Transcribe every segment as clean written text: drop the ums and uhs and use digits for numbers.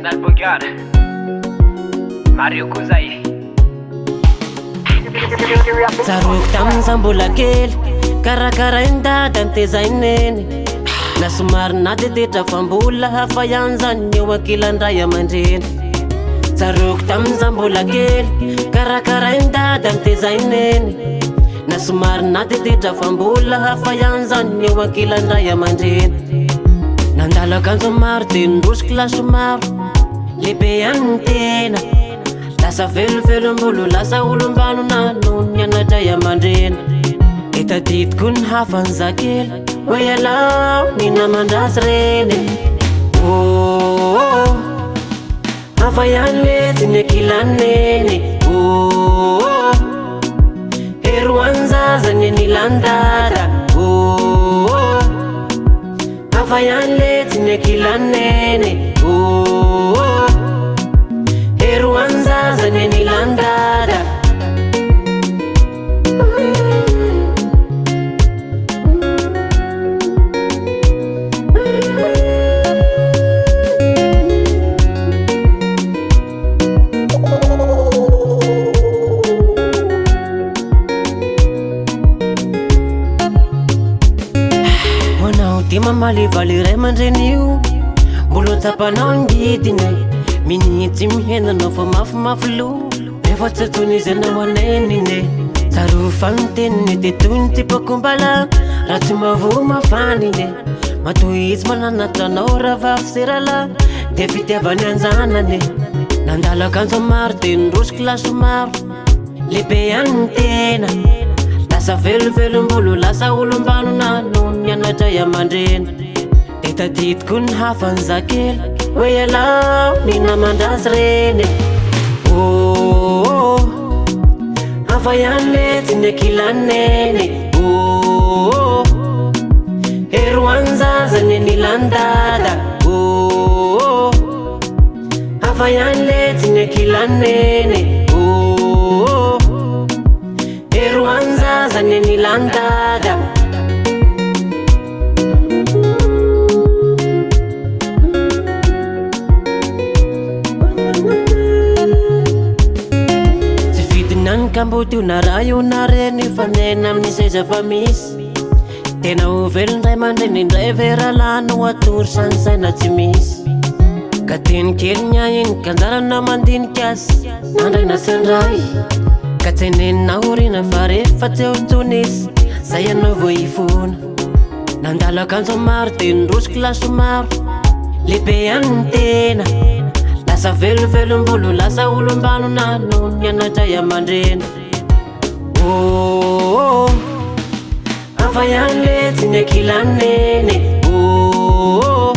Original Bogar Mario Kozai Sarok tamza mbola kely karakarain-dada ntezaineny na somary natetetra fa mbola hafa ihany zany eo ankilan-dray aman-dreny. Sarok tamza mbola kely karakarain-dada ntezaineny na somary natetetra fa mbola hafa ihany zany eo ankilan-dray aman-dreny. Nandalo akanjo maro de nindrosiko laso maro lehibe ihany tena lasa velovelo-mbolo lasa olom-banona noho ny anadray aman-dreny. Etadidiko ny hafan'zakely hoe alao ny namandrazy reny. Oh, hafa ihany letsy ny ankilaneny. Oh, heroan'ny zaza ny anilan-dada. Oh, hafa ihany letsy ny ankilaneny. Oh, heroan'ny zaza ny anilan-dada. Tima malivaly ray aman-dreny io mbola tsapanao ny ngidiny minitsy mihenanao fa mafimafy lo nefa tsy atony izy anao aneniny. Tsaro fanoteniny de toy ny tipakombala raha tsy mavo mafaniny matoy izy mananatranao raha vavy serala de fitiavany anjanany. Nandalo akanjo maro de nindrosiko laso maro lehibe ihany ny tena lasa velovelo-mbolo lasa olom-banona noho ny anadray aman-dreny. Etadidiko ny hafan'zakely hoe alao ny namandrazy reny. Oh, hafa ihany letsy ny ankilaneny. Oh, heroan'ny zaza ny anilan-dada. Oh, hafa ihany letsy ny ankilaneny. Oh, heroan'ny zaza ny anilan-dada. Tsy vidinany kamboty io na raha io na reny fanena amin'ny seza fa misy tena ho velondray aman-dreny indray veralana ho atory sanisaina tsy misy ka teny kely ny ahiny kanjarana mandinika azy nandray nasandray ka tsy nenina orina fa rehefa tsy eo tonisy zay ianao vo ifona. Nandalo akanjo maro de nindrosiko laso maro lehibe ihany ny tena lasa velovelo-mbolo lasa olom-banona noho ny anadray aman-dreny. Oh, hafa ihany letsy ny ankilaneny. Oh,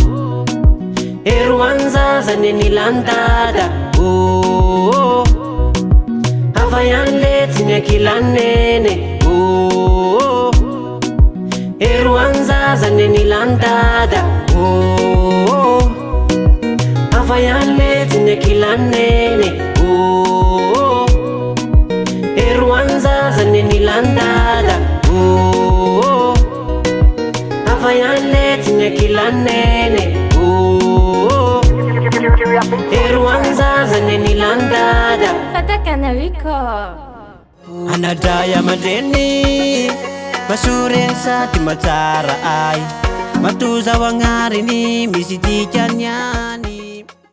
heroan'ny zaza ny anilan-dada. Oh, hafa ihany letsy ny ankilaneny. Oh, heroan'ny zaza ny anilan-dada. Oh, hafa ihany letsy ny ankilaneny. Oh, heroan'ny zaza ny anilan-dada. Oh, hafa ihany letsy ny ankilaneny. Oh, heroan'ny zaza ny anilan-dada. Fatakana wiko Anadray aman-dreny masoreny sady matsara ay matozao agnariny misy dikany any.